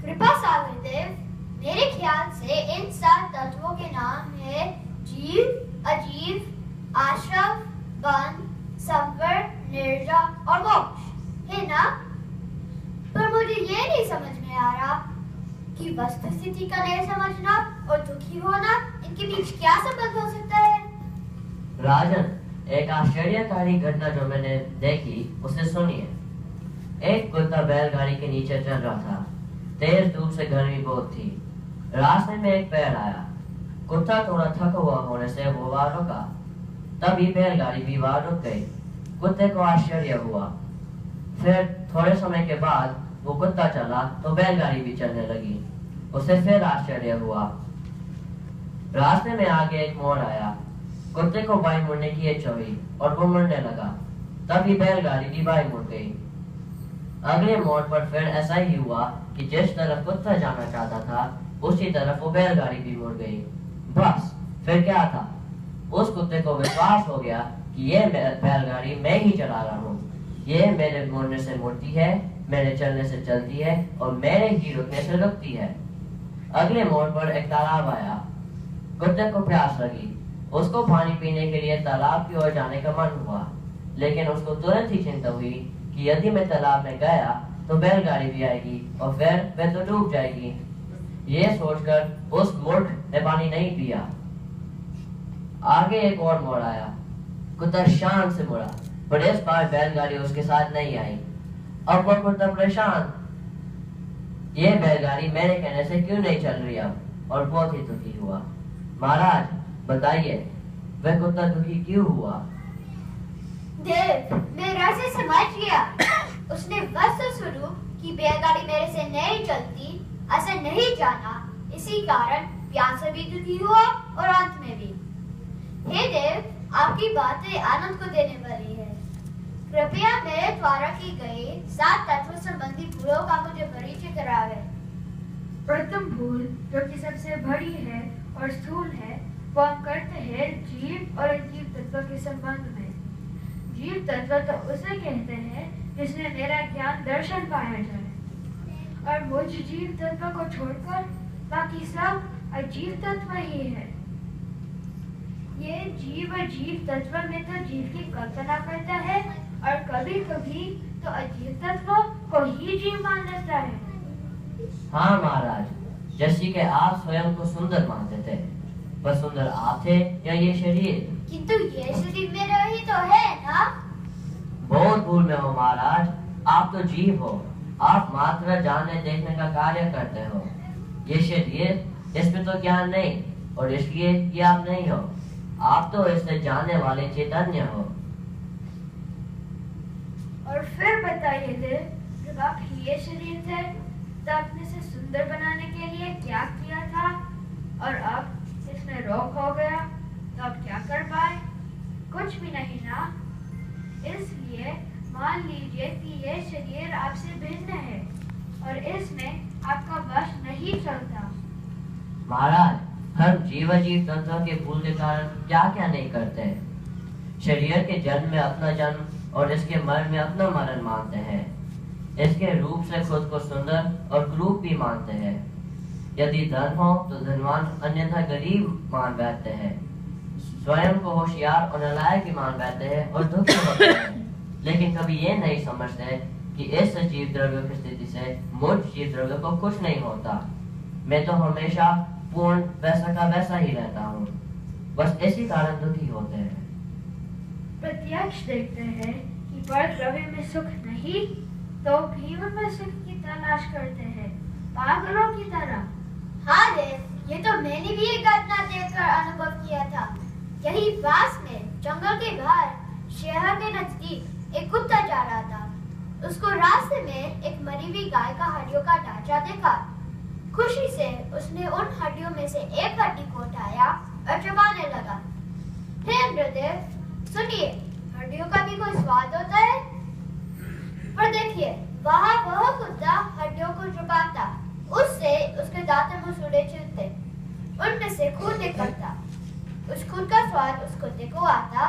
कृपा सागर देव, मेरे ख्याल से इन 7 तत्वों के नाम है जीव, अजीव, आश्रव, बंध, संवर, निर्जा और मोक्ष, है ना? पर मुझे ये नहीं समझ में आ रहा कि वस्तुस्थिति का नहीं समझना और दुखी होना, इनके बीच क्या संबंध हो सकता है? राजन, एक आश्चर्यकारी घटना जो मैंने देखी उसे सुनिए। एक कुत्ता बैलगाड़ी के नीचे चल रहा था। तेज धूप से गर्मी बहुत थी। रास्ते में एक पेड़ आया। कुत्ता थोड़ा थका हुआ होने से वो वहां रुका। तभी बैलगाड़ी भी वहां रुक गई। कुत्ते को आश्चर्य हुआ। फिर थोड़े समय के बाद वो कुत्ता चला तो बैलगाड़ी भी चलने लगी। उसे फिर आश्चर्य हुआ। रास्ते में आगे एक मोड़ आया। कुत्ते को बाई मुड़ने की इच्छा हुई और वो मुड़ने लगा। तभी बैलगाड़ी भी बाई मुड़ गई। अगले मोड़ पर फिर ऐसा ही हुआ कि जिस तरफ कुत्ता जाना चाहता था उसी तरफ वो बैलगाड़ी भी मुड़ गई। बस फिर क्या था, उस कुत्ते को विश्वास हो गया कि ये बैलगाड़ी मैं ही चला रहा हूँ। ये मेरे मुड़ने से मुड़ती है, मेरे चलने से चलती है और मेरे ही रुकने से रुकती है। अगले मोड़ पर एक तालाब आया। कुत्ते को प्यास लगी। उसको पानी पीने के लिए तालाब की ओर जाने का मन हुआ, लेकिन उसको तुरंत ही चिंता हुई कि यदि मैं तालाब में गया तो बैलगाड़ी भी आएगी और फिर मैं तो डूब जाएगी। ये सोचकर उस मूर्ख ने पानी नहीं पिया। आगे एक और मोड़ आया। कुत्ता शान से मुड़ा, पर इस बार बैलगाड़ी उसके साथ नहीं आई। अब वो कुत्ता परेशान, ये बैलगाड़ी मेरे कहने से क्यों नहीं चल रही अब, और बहुत ही दुखी हुआ। महाराज बताइए, वह कुत्ता दुखी क्यों हुआ? देव, मैं राजे समझ गया। उसने वस्तु स्वरूप की बैलगाड़ी मेरे से नहीं चलती ऐसा नहीं जाना, इसी कारण प्यास से भी दुखी हुआ और अंत में भी। हे देव, आपकी बातें आनंद को देने वाली है। कृपया मेरे द्वारा की गई 7 तत्व संबंधी भूलों का मुझे परिचय करावे। प्रथम भूल, जो कि सबसे बड़ी है और स्थूल है, वो हम करते हैं जीव और अजीव तत्व के संबंध में। जीव तत्व तो उसे कहते हैं जिसने मेरा ज्ञान दर्शन पाया जाए, और मुझ जीव तत्व को छोड़कर बाकी सब अजीव तत्व ही है। ये जीव अजीव तत्व में तो जीव की कल्पना करता है और कभी कभी तो अजीव तत्व को ही जीव मान लेता है। हाँ महाराज, जैसे कि आप स्वयं को सुंदर मानते थे, पर सुंदर आप थे या ये शरीर? किंतु ये शरीर मेरा ही तो है ना? बहुत भूल में हो महाराज। आप तो जीव हो। आप मात्र जानने देखने का कार्य करते हो। ये शरीर, इसमें तो ज्ञान नहीं, और इसलिए ये आप नहीं हो। आप तो इससे जानने वाले चैतन्य हो। और फिर बताइए देव, जब आप ये शरीर थे तो आपने इसे सुंदर बनाने के लिए क्या किया था, और अब इसमें रोग हो गया तो आप क्या कर पाए? कुछ भी नहीं ना। इसलिए मान लीजिए कि ये शरीर आपसे भिन्न है और इसमें आपका वश नहीं चलता। महाराज, हम जीव तत्व के भूल के कारण क्या क्या नहीं करते। शरीर के जन्म में अपना जन्म और इसके मरण में अपना मरण मानते हैं। इसके रूप से खुद को सुंदर और क्रूप भी मानते हैं। यदि धन हो तो धनवान, अन्यथा गरीब मान बैठते हैं। स्वयं को होशियार और नालायक भी मान बैठते हैं और दुखी होते हैं। लेकिन कभी ये नहीं समझते कि इस जीव द्रव्य की स्थिति से मुझ जीव द्रव्य को कुछ नहीं होता। मैं तो हमेशा पूर्ण वैसा का वैसा ही रहता हूँ। बस इसी कारण दुखी होते हैं। प्रत्यक्ष देखते हैं कि पर द्रव्य में सुख नहीं तो भी उनमें सुख की तलाश करते हैं, पागलों की तरह। हाँ देव, ये तो मैंने भी एक घटना देखकर अनुभव किया था। यही पास में जंगल के बाहर शहर के नजदीक एक कुत्ता जा रहा था। उसको रास्ते में एक मरी हुई गाय का हड्डियों का ढांचा देखा। खुशी से उसने उन हड्डियों में से एक हड्डी को उठाया और चबाने लगा। हे इंद्रदेव, सुनिए, हड्डियों का भी कोई स्वाद होता है? पर देखिए, वहाँ वह कुत्ता हड्डियों को चबाता, उससे उसके दांत मसूड़े छिलते, उनमें से खून निकलता। उस खून का स्वाद उस कुत्ते को आता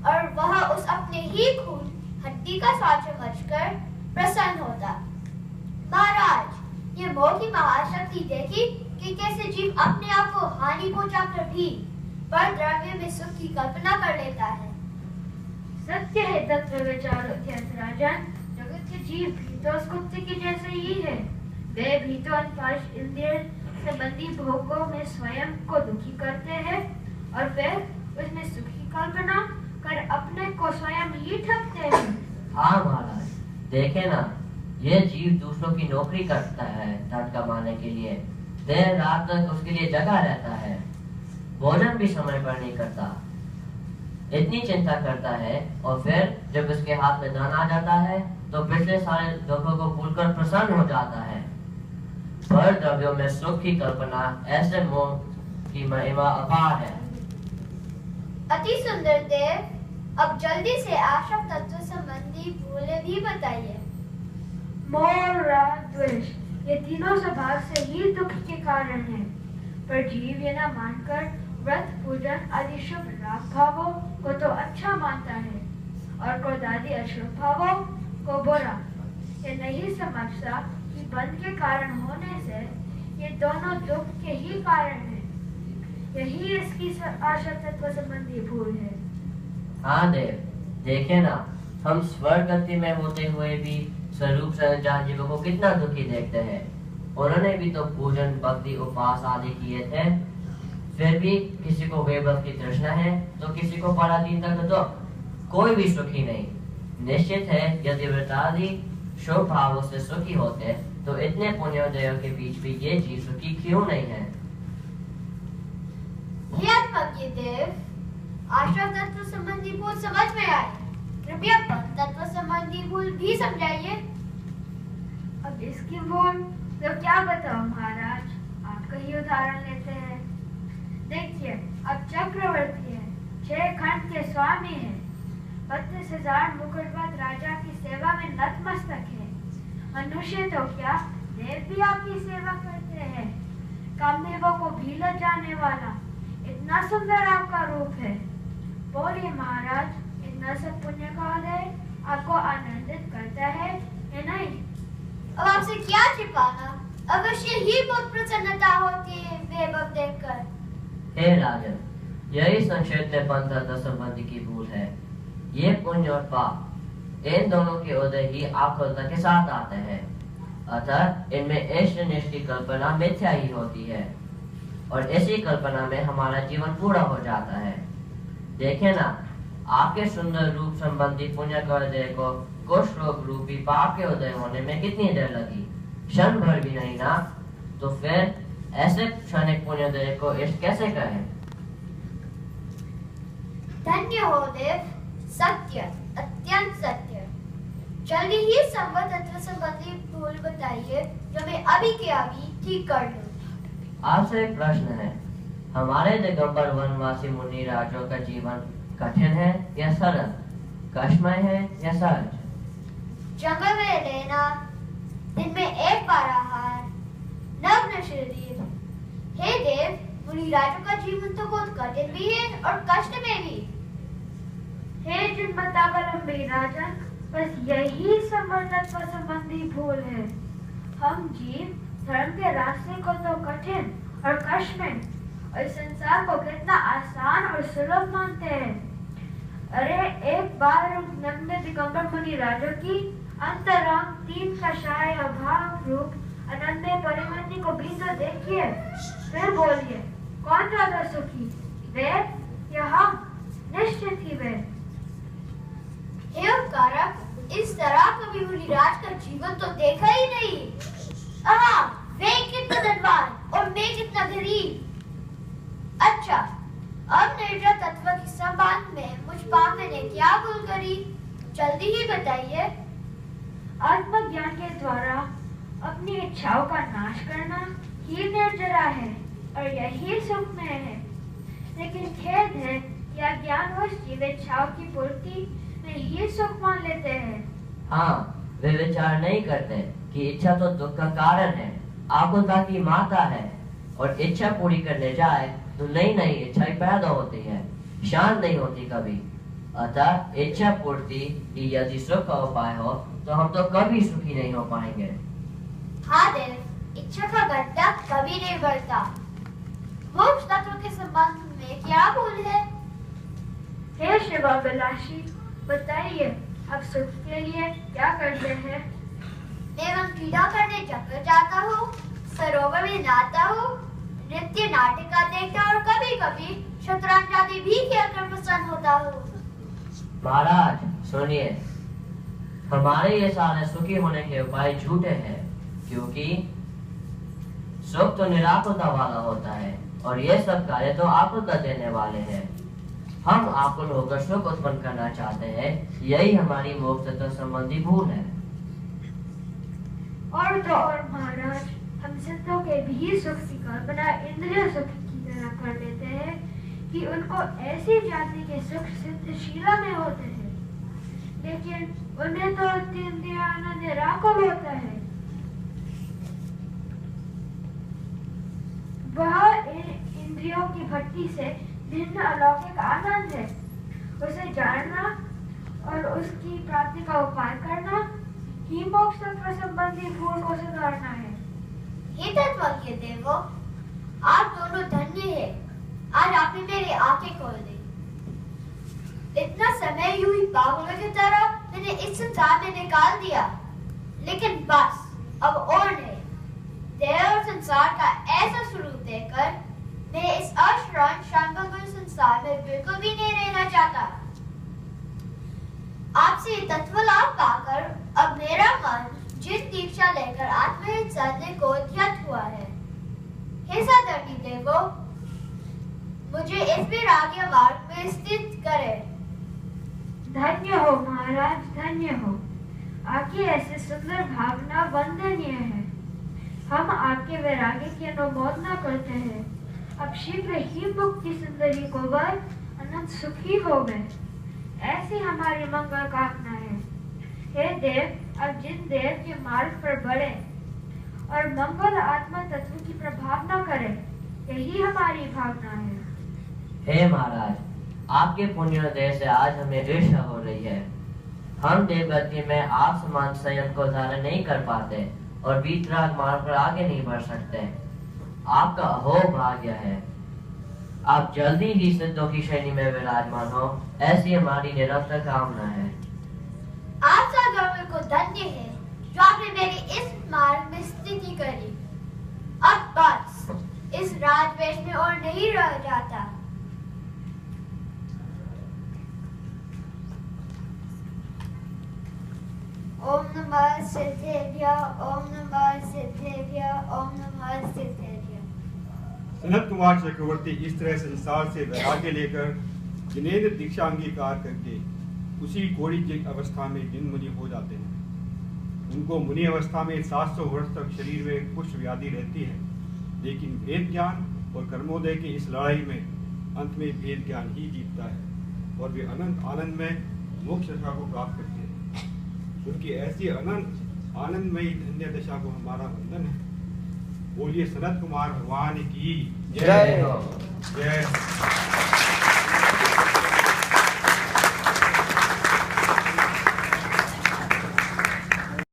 और वह उस अपने ही खून हड्डी का स्वाद समझकर प्रसन्न होता। महाराज, ये मोह की महाशक्ति देखी कि कैसे जीव अपने आप को हानि पहुंचाकर भी पर द्रव्य में सुख की कल्पना कर लेता है। सत्य है तत्व विचार राजन, जगत के जीव भी तो उस कुत्ते के जैसे ही है। वे भी तो अंतपाश इंद्रिय संबंधी भोगों में स्वयं को दुखी करते हैं और फिर उसमें सुख की कल्पना कर अपने को स्वयं ही ठगते हैं। हाँ महाराज, देखे ना, ये जीव दूसरों की नौकरी करता है धन कमाने के लिए, देर रात तक उसके लिए जगा रहता है, भोजन भी समय पर नहीं करता, इतनी चिंता करता है और फिर जब उसके हाथ में धन आ जाता है तो पिछले सारे दुखों को भूलकर प्रसन्न हो जाता है। पर द्रव्यों में सुख की कल्पना ऐसे मोह की महिमा अपार है। अति सुंदर देव, अब जल्दी से आशा तत्व संबंधी भूले भी बताइए। मोह, राग, द्वेष, ये तीनों स्वभाव से ही दुख के कारण है। पर जीव ये न मानकर व्रत पूजन आदि शुभ राग भावों को तो अच्छा मानता है और क्रोध आदि अशुभ भावों को बुरा। ये नहीं समझता कि बंध के कारण होने से ये दोनों दुख के ही कारण है। यही इसकी आशा तत्व संबंधी भूल है। हाँ देव, देखे ना, हम स्वर्ग गति में होते हुए भी स्वरूप से अनजान जीवों को कितना दुखी देखते हैं। उन्होंने भी तो पूजन, भक्ति, उपवास आदि किए थे, फिर भी किसी को वैभव की तृष्णा है तो किसी को पराधीनता का दुख। कोई भी सुखी नहीं। निश्चित है यदि व्रतादि शुभ भावों से सुखी होते तो इतने पुण्योदयों के बीच भी ये जीव सुखी क्यों नहीं है? हे आत्मज्ञ देव, आशा तत्व संबंधी भूल समझ में आए, कृपया पंथ तत्व संबंधी भूल भी समझाइए। अब इसकी भूल तो क्या बताओ महाराज, आपका ही उदाहरण लेते हैं। देखिए, अब चक्रवर्ती है, 6 खंड के स्वामी है, 32,000 मुकुटबद्ध राजा की सेवा में नतमस्तक है। मनुष्य तो क्या, देव भी आपकी सेवा करते हैं। कामदेवों को भी लजाने वाला इतना सुंदर आपका रूप है। बोलिए महाराज, इतना सब पुण्य का उदय आपको आनंदित करता है या नहीं? अब आपसे क्या छिपाना, अवश्य ही बहुत प्रसन्नता होती है वैभव देखकर। हे राजन, यही संक्षेप में पंथ तत्व संबंधी की भूल है। ये पुण्य और पाप, इन दोनों के उदय ही आकुलता के साथ आते हैं। अतः इनमें इष्ट निष्ठ की कल्पना मिथ्या ही होती है और इसी कल्पना में हमारा जीवन पूरा हो जाता है। देखे ना, आपके सुंदर रूप संबंधी पुण्य का उदय को कुष्ठ रोग रूपी पाप के उदय होने में कितनी देर लगी? क्षण भर भी नहीं ना। तो फिर ऐसे क्षणिक पुण्योदय को इष्ट कैसे कहें? धन्य हो देव, सत्य, अत्यंत सत्य। जल्दी ही संवत तत्व संबंधी भूल बताइए जो मैं अभी के अभी ठीक कर लूं। आपसे एक प्रश्न है, हमारे दिगंबर वनवासी मुनि राजों का जीवन कठिन है या सरल, कष्टमय है या सहज? जंगल में रहना, दिन में एक बार आहार, नग्न शरीर। हे देव, मुनि राजों का जीवन तो बहुत कठिन भी है और कष्ट में भी। हे जिनमतावलंबी राजन, बस यही संबंधत्व संबंधी भूल है। हम जीव धर्म के रास्ते को तो कठिन और कष्टमय और संसार को कितना आसान और सुलभ मानते हैं। अरे एक बार उन नग्न दिगंबर मुनि राजों की अंतरंग 3 कषाय अभाव रूप अनन्य परिमति को भी तो देखिए। फिर बोलिए, कौन ज्यादा सुखी, वे या हम? निश्चित ही वे। हे उपकारक, इस तरह कभी मुनिराज का जीवन तो देखा ही नहीं। आहा, वे कितना धनवान और मैं कितना गरीब। अच्छा, अब निर्जर तत्व के संबंध में मुझ पाप ने क्या भूल करी, जल्दी ही बताइए। आत्मज्ञान के द्वारा अपनी इच्छाओं का नाश करना ही निर्जरा है और यही सुखमय है। लेकिन खेद है कि अज्ञानवश जीव इच्छाओं की पूर्ति में ही सुख मान लेते हैं। हाँ, वे विचार नहीं करते कि इच्छा तो दुख का कारण है, आकुलता की माता है और इच्छा पूरी करने जाए तो नई नई इच्छाएं पैदा होती है, शांत नहीं होती कभी। अतः इच्छा पूर्ति ही यदि सुख का उपाय हो तो हम तो कभी सुखी नहीं हो पाएंगे। हाँ देव, का गड्ढा कभी नहीं भरता। मोक्ष तत्व के संबंध में क्या भूल है? हे शिवाभिलाषी, बताइए आप सुख के लिए क्या करते हैं? एवं क्रीड़ा करने जंगल जाता हूँ, सरोवर में नहाता हूँ, नृत्य नाटिका देखता और कभी कभी शतरंज आदि भी खेलकर प्रसन्न होता हूँ। महाराज सुनिए, हमारे ये सारे सुखी होने के उपाय झूठे हैं, क्योंकि सुख तो निराकुलता वाला होता है और ये सब कार्य तो आकुलता देने वाले हैं। हम आकुल होकर सुख उत्पन्न करना चाहते हैं, यही हमारी मोक्ष तत्व संबंधी भूल है। और तो और महाराज, हम सिद्धों के भी सुख की कल्पना इंद्रिय सुख की तरह कर लेते हैं कि उनको ऐसी जाति के सुख सिद्धशीला में होते हैं, लेकिन उन्हें तो इंद्रिय आनंद निराकुल होता है। वह इंद्रियों की भट्टी से भिन्न अलौकिक आनंद है। उसे जानना और उसकी प्राप्ति का उपाय करना ही मोक्ष तत्व संबंधी भूल को सुधारना है। हे तत्वज्ञ देवो, आप दोनों धन्य हैं। आज आपने मेरी आंखें खोल दी। इतना समय यूं ही पागलों की तरह मैंने इस संसार में निकाल दिया, लेकिन बस अब और नहीं। देह और संसार का ऐसा स्वरूप देखकर मैं इस अश्रन शांतिपूर्ण संसार में बिल्कुल भी नहीं रहना चाहता। आपसे तत्व लाभ पाकर अब मेरा मन जिस दीक्षा लेकर आत्महित साधने को ध्यत हुआ है। हे सदर्णी देवो, मुझे इस वैराग्य मार्ग में स्थित करे। धन्य हो महाराज, धन्य हो। आपकी ऐसी सुंदर भावना वंदनीय है। हम आपके वैराग्य की अनुमोदना करते हैं। अब शीघ्र ही मुक्ति सुंदरी को वर अनंत सुखी हो गए, ऐसी हमारी मंगल कामना है। हे देव, अब जिन देव के मार्ग पर बढ़े और मंगल आत्मा तत्व की प्रभावना करें, यही हमारी भावना है। हे महाराज, आपके पुण्योदय से आज हमें ईर्ष्या हो रही है। हम देवगति में आप समान संयम को धारण नहीं कर पाते और वीतराग मार्ग पर आगे नहीं बढ़ सकते। आपका अहो भाग्य है। आप जल्दी ही सिद्धों की श्रेणी में विराजमान हो, ऐसी हमारी निरंतर कामना है। आप साधुओं को धन्य है जो आपने मेरी इस मार्ग में स्थिति करी। अब बस इस राजवेश में और नहीं रह जाता। ओम नमः सिद्धेभ्यः, ओम नमः सिद्धेभ्यः, ओम नमः सिद्धेभ्यः। सनत कुमार चक्रवर्ती इस तरह संसार से वैराग्य लेकर जिनेन्द्र दीक्षा अंगीकार करके उसी घोड़ी की अवस्था में जिन मुनि हो जाते हैं। उनको मुनि अवस्था में 700 वर्ष तक शरीर में कुछ व्याधि रहती है, लेकिन वेद ज्ञान और कर्मोदय की इस लड़ाई में अंत में वेद ज्ञान ही जीतता है और वे अनंत आनंद में मोक्ष दशा को प्राप्त करते हैं। उनकी ऐसी अनंत आनंदमयी धन्य दशा को हमारा वंदन है। बोलिए सनत कुमार भगवान की जय। जय।